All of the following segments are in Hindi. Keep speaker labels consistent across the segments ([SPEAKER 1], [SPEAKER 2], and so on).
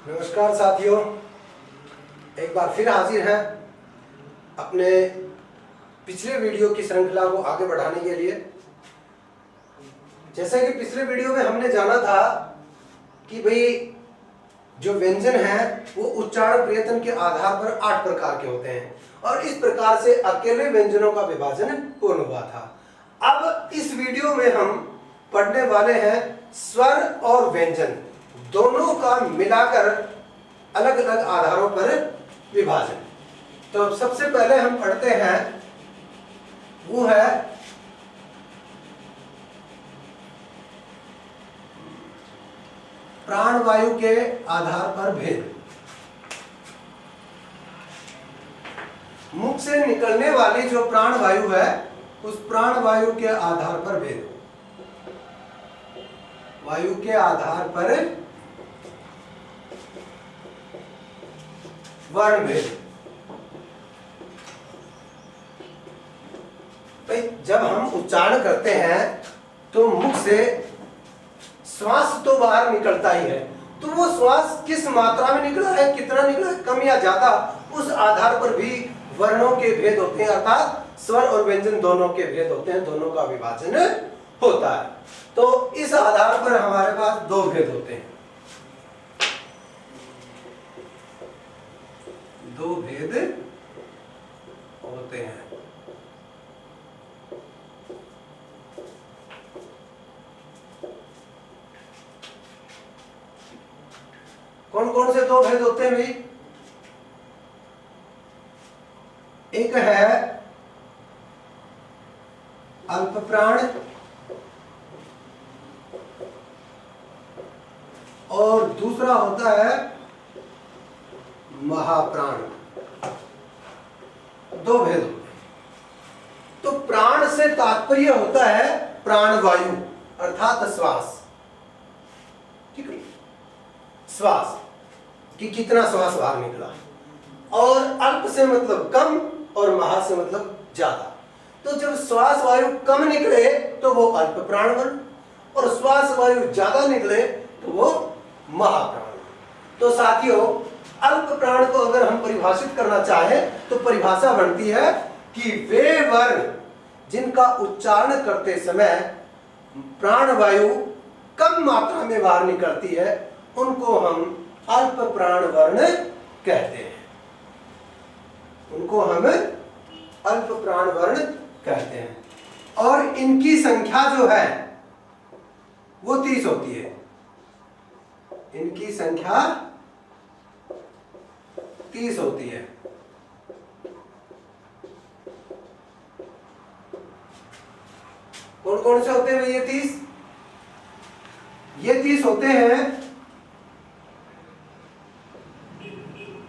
[SPEAKER 1] नमस्कार साथियों, एक बार फिर हाजिर हैं अपने पिछले वीडियो की श्रृंखला को आगे बढ़ाने के लिए। जैसा कि पिछले वीडियो में हमने जाना था कि भाई जो व्यंजन है वो उच्चारण प्रयत्न के आधार पर 8 प्रकार के होते हैं और इस प्रकार से अकेले व्यंजनों का विभाजन पूर्ण हुआ था। अब इस वीडियो में हम पढ़ने वाले हैं स्वर और व्यंजन दोनों का मिलाकर अलग अलग आधारों पर विभाजन। तो सबसे पहले हम पढ़ते हैं वो है प्राणवायु के आधार पर भेद। मुख से निकलने वाली जो प्राणवायु है उस प्राणवायु के आधार पर भेद। वायु के आधार पर वर्ण भेद। भाई जब हम उच्चारण करते हैं तो मुख से श्वास तो बाहर निकलता ही है, तो वो श्वास किस मात्रा में निकला है, कितना निकला है, कम या ज्यादा, उस आधार पर भी वर्णों के भेद होते हैं, अर्थात स्वर और व्यंजन दोनों के भेद होते हैं, दोनों का विभाजन होता है। तो इस आधार पर हमारे पास दो भेद होते हैं, दो भेद होते हैं। कौन कौन से दो भेद होते हैं भाई? एक है अल्प प्राण और दूसरा होता है महाप्राण। दो भेद होते हैं। तो प्राण से तात्पर्य होता है प्राणवायु अर्थात श्वास। ठीक है, श्वास कि कितना श्वास बाहर निकला, और अल्प से मतलब कम और महा से मतलब ज्यादा। तो जब श्वास वायु कम निकले तो वो अल्प प्राण बन, और श्वास वायु ज्यादा निकले तो वो महाप्राण। तो साथियों, अल्प प्राण को अगर हम परिभाषित करना चाहें तो परिभाषा बनती है कि वे वर्ण जिनका उच्चारण करते समय प्राणवायु कम मात्रा में बाहर निकलती है उनको हम अल्प प्राण वर्ण कहते हैं। उनको हम अल्प प्राण वर्ण कहते हैं, और इनकी संख्या जो है वो 30 होती है। इनकी संख्या 30 होती है। कौन कौन से होते हैं ये 30? ये 30 होते हैं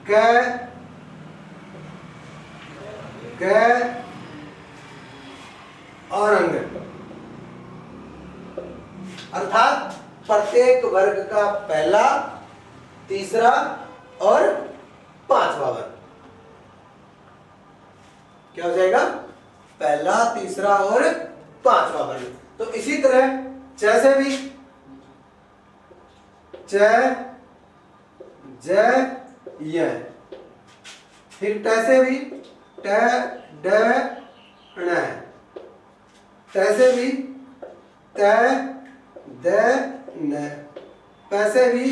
[SPEAKER 1] क, ग और अंग, अर्थात प्रत्येक वर्ग का पहला, तीसरा और पांचवा वर्ग। क्या हो जाएगा? पहला, तीसरा और पांचवा वर्ग। तो इसी तरह च से भी च, ज, य, फिर ट से भी ट, ड, ण, त से भी त, द, न, प से भी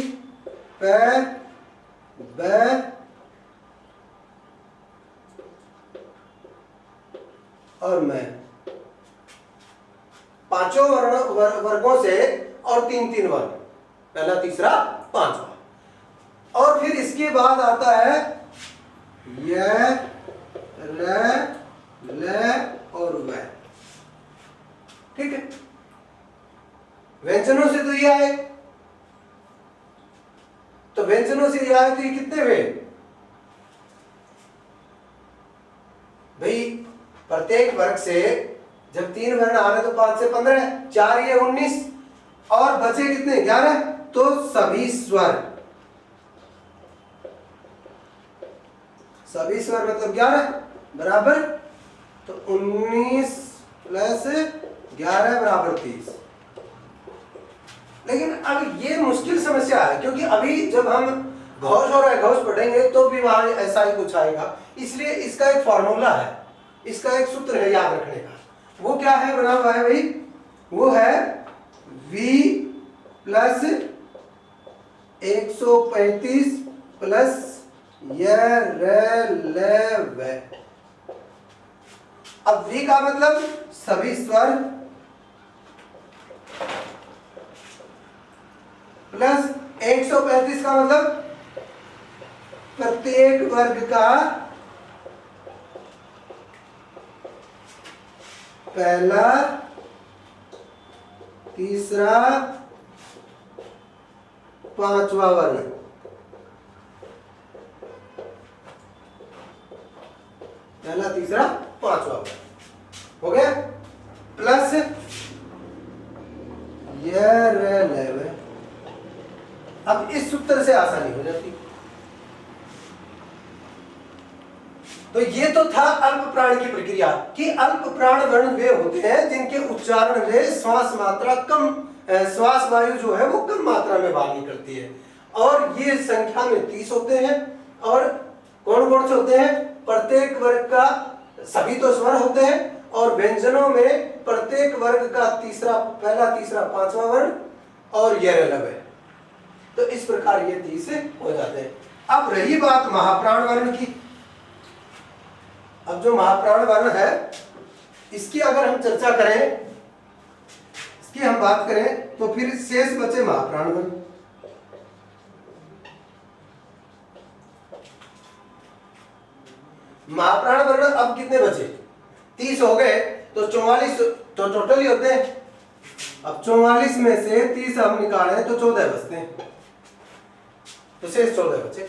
[SPEAKER 1] प, ब, और मैं। पांचों वर्गों से और तीन तीन वर्ग, पहला, तीसरा, पांचवा। और फिर इसके बाद आता है य, र, ल और व। ठीक है, व्यंजनों से तो ये आए, तो व्यंजनों से ये आए तो ये कितने हुए भाई? प्रत्येक वर्ग से जब 3 वर्ण आ रहे तो 5 से 15, 4 ये 19, और बचे कितने? 11। तो सभी स्वर, सभी स्वर मतलब 11 बराबर, तो 19 प्लस 11 बराबर 30। लेकिन अब ये मुश्किल समस्या है, क्योंकि अभी जब हम घोष और अघोष पढ़ेंगे तो भी वहां ऐसा ही कुछ आएगा। इसलिए इसका एक फॉर्मूला है, इसका एक सूत्र है याद रखने का। वो क्या है, बना हुआ है भाई, वो है v प्लस 135 प्लस य। अब v का मतलब सभी स्वर प्लस 135 का मतलब प्रत्येक वर्ग का पहला, तीसरा, पांचवा वर्ण। पहला, तीसरा, पांचवा वर्ण हो गया, प्लस ये। अब इस सूत्र से आसानी हो जाती। तो ये तो था अल्प प्राण की प्रक्रिया कि अल्प प्राण वर्ण वे होते हैं जिनके उच्चारण में श्वास मात्रा कम, श्वास वायु जो है वो कम मात्रा में बाहर निकलती है। और ये संख्या में 30 होते हैं। और कौन कौन से होते हैं? प्रत्येक वर्ग का, सभी तो स्वर होते हैं, और व्यंजनों में प्रत्येक वर्ग का तीसरा, पहला, तीसरा, पांचवा वर्ण और यरलव है। तो इस प्रकार ये 30 हो जाते हैं। अब रही बात महाप्राण वर्ण की। अब जो महाप्राण वर्ण है इसकी अगर हम चर्चा करें, इसकी हम बात करें, तो फिर शेष बचे महाप्राण वर्ण। महाप्राण वर्ण अब कितने बचे? 30 हो गए, तो 44 तो टोटल ही होते हैं। अब 44 में से 30 हम निकालें तो 14 बचते हैं, तो शेष 14 बचे।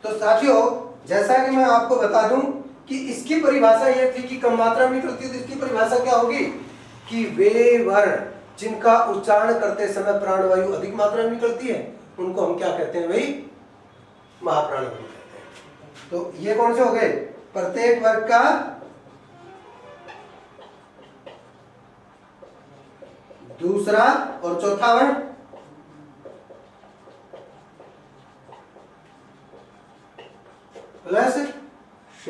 [SPEAKER 1] तो साथियों, जैसा कि मैं आपको बता दूं कि इसकी परिभाषा यह थी कि कम मात्रा में निकलती है, तो इसकी परिभाषा क्या होगी कि वे वर्ण जिनका उच्चारण करते समय प्राणवायु अधिक मात्रा में निकलती है उनको हम क्या कहते हैं भाई? महाप्राण वर्ण कहते हैं। तो ये कौन से हो गए? प्रत्येक वर्ग का दूसरा और चौथा वर्ण, प्लस श,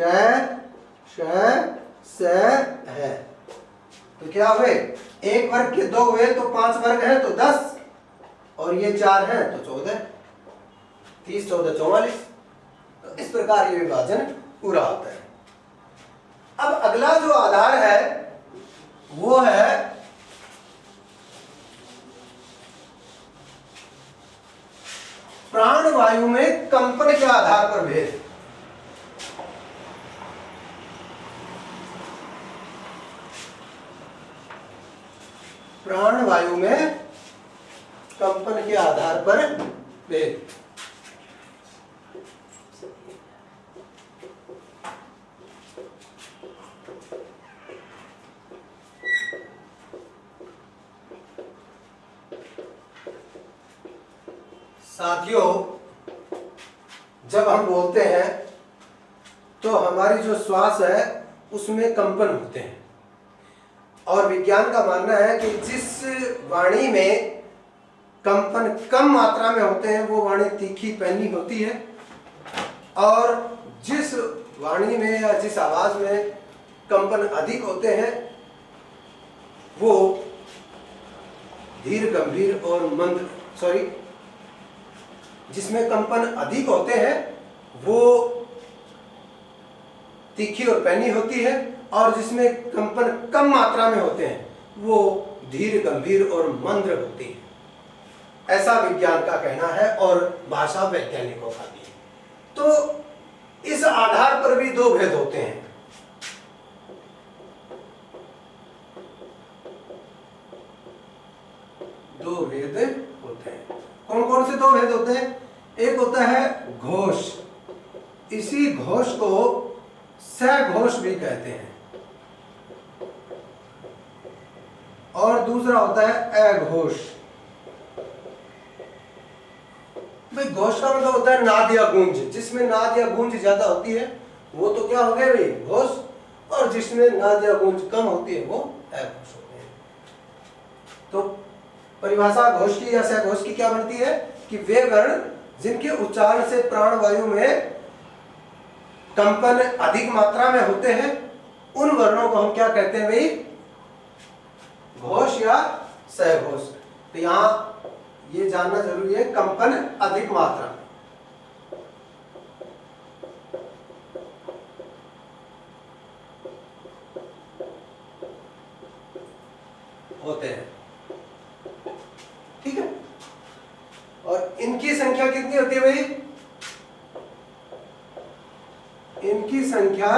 [SPEAKER 1] स है। तो क्या हुए? एक वर्ग के 2 हुए तो 5 वर्ग है तो 10, और ये 4 है तो 14, 30, 14, 44। तो इस प्रकार ये विभाजन पूरा होता है। अब अगला जो आधार है वो है प्राणवायु में कंपन के आधार पर भेद। प्राणवायु में कंपन के आधार पर भेद। साथियों, जब हम बोलते हैं तो हमारी जो श्वास है उसमें कंपन होते हैं, और विज्ञान का मानना है कि जिस वाणी में कंपन कम मात्रा में होते हैं वो वाणी तीखी, पैनी होती है, और जिस वाणी में या जिस आवाज में कंपन अधिक होते हैं वो धीर, गंभीर और मंद, जिसमें कंपन अधिक होते हैं वो तीखी और पैनी होती है, और जिसमें कंपन कम मात्रा में होते हैं वो धीर, गंभीर और मंद्र होती है। ऐसा विज्ञान का कहना है और भाषा वैज्ञानिकों का भी। तो इस आधार पर भी 2 भेद होते हैं। दो भेद होते हैं। कौन कौन से 2 भेद होते हैं? एक होता है घोष, इसी घोष को सघोष भी कहते हैं, और दूसरा होता है अघोष। भाई घोष का मतलब होता है नाद या गूंज, जिसमें नाद या गूंज ज्यादा होती है वो तो क्या हो गया भाई? घोष, और जिसमें नाद या गूंज कम होती है वो अघोष होते हैं। तो परिभाषा घोष की या सघोष की क्या बनती है कि वे वर्ण जिनके उच्चारण से प्राणवायु में कंपन अधिक मात्रा में होते हैं, उन वर्णों को हम क्या कहते हैं भाई? घोष या सहघोष। तो यहां ये जानना जरूरी है, कंपन अधिक मात्रा होते हैं, ठीक है। और इनकी संख्या कितनी होती है भाई? इनकी संख्या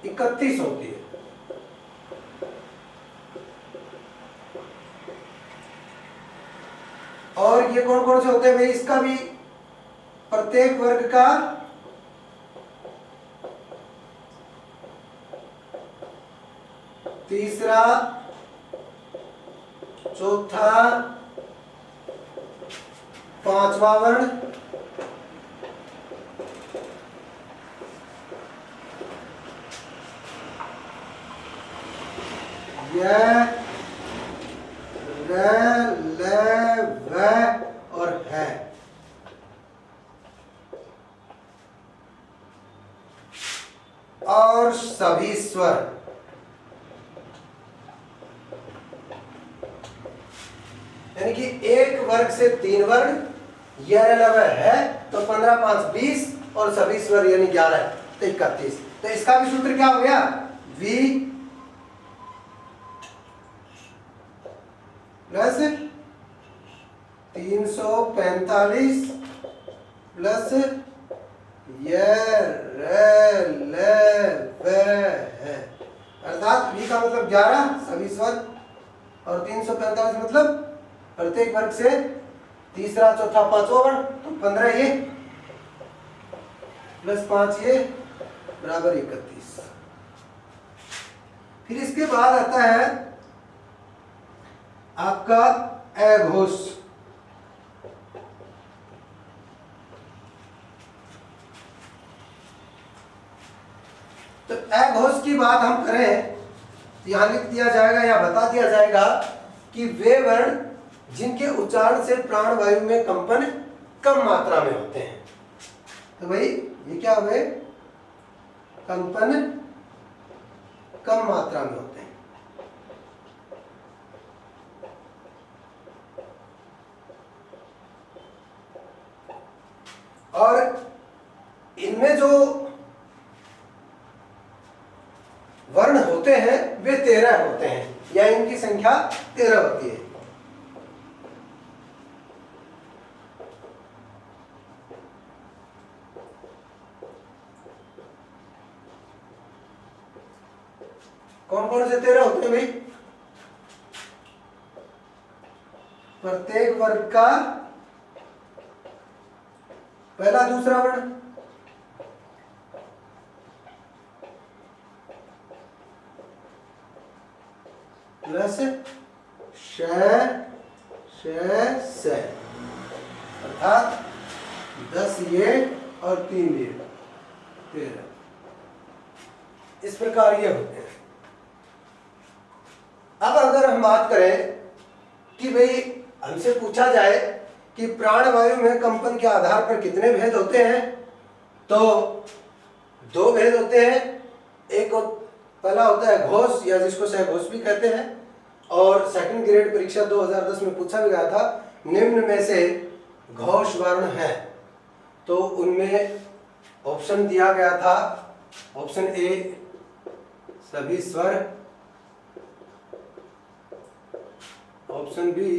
[SPEAKER 1] 31 होती है। और ये कौन कौन से होते हैं भाई? इसका भी प्रत्येक वर्ग का तीसरा, चौथा, पांचवा वर्ण, यह, र, ल, व और है। और सभी स्वर। यानी कि एक वर्ग से 3 वर्ण, यह लव है, तो 15 5 20 और सभी स्वर यानी 11 तो 31। तो इसका भी सूत्र क्या हो गया? V प्लस 345 प्लस यह र ल व है, अर्थात V का मतलब 11 सभी स्वर और 345 मतलब प्रत्येक वर्ग से तीसरा, चौथा, पांचवा वर्ण, तो 15 ये प्लस 5 ये बराबर 31। फिर इसके बाद आता है आपका अघोष। तो अघोष की बात हम करें, यहां लिख दिया जाएगा या बता दिया जाएगा कि वे वर्ण जिनके उच्चारण से प्राणवायु में कंपन कम मात्रा में होते हैं। तो भाई ये क्या हुए? कंपन कम मात्रा में होते हैं। और इनमें जो वर्ण होते हैं वे 13 होते हैं, या इनकी संख्या 13 होती है। कौन कौन से 13 होते हैं भाई? प्रत्येक वर्ग का पहला, दूसरा वर्ण, प्लस श, अर्थात 10 ये और 3 ये 13। इस प्रकार ये होते हैं। अब अगर हम बात करें कि भाई हमसे पूछा जाए कि प्राणवायु में कंपन के आधार पर कितने भेद होते हैं, तो 2 भेद होते हैं। एक पहला होता है घोष, या जिसको सहघोष भी कहते हैं, और सेकंड ग्रेड परीक्षा 2010 में पूछा भी गया था, निम्न में से घोष वर्ण है। तो उनमें ऑप्शन दिया गया था, ऑप्शन ए सभी स्वर, ऑप्शन बी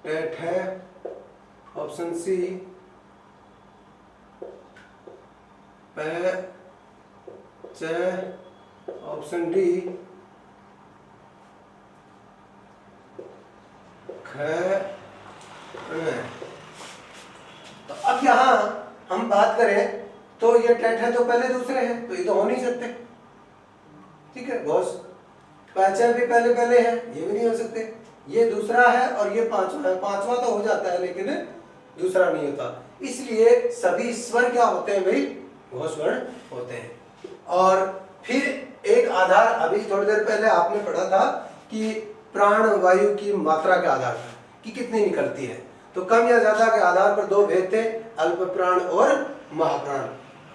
[SPEAKER 1] टेट है, ऑप्शन सी प च, ऑप्शन डी ख। तो अब यहां हम बात करें तो ये टेट है तो पहले दूसरे हैं, तो ये तो हो नहीं सकते, ठीक है। घोष पहचान भी पहले पहले है, ये भी नहीं हो सकते। ये दूसरा है और ये पांचवा है, पांचवा तो हो जाता है लेकिन दूसरा नहीं होता। इसलिए सभी स्वर क्या होते हैं भाई? घोष वर्ण होते हैं। और फिर एक आधार, अभी थोड़ी देर पहले आपने पढ़ा था कि प्राण वायु की मात्रा के आधार पर कि कितनी निकलती है, तो कम या ज्यादा के आधार पर दो भेद थे, अल्प प्राण और महाप्राण।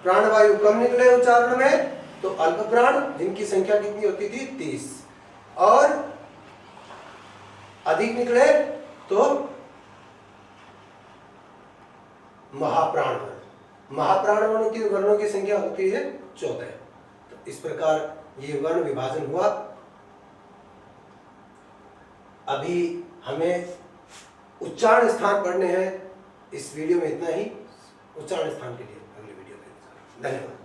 [SPEAKER 1] प्राणवायु कम निकले उच्चारण में तो अल्प प्राण, जिनकी संख्या कितनी होती थी 30, और अधिक निकले तो महाप्राण वर्ण। महाप्राण वर्णों की संख्या होती है 14। तो इस प्रकार ये वर्ण विभाजन हुआ। अभी हमें उच्चारण स्थान पढ़ने हैं। इस वीडियो में इतना ही। उच्चारण स्थान के लिए अगले वीडियो में। धन्यवाद।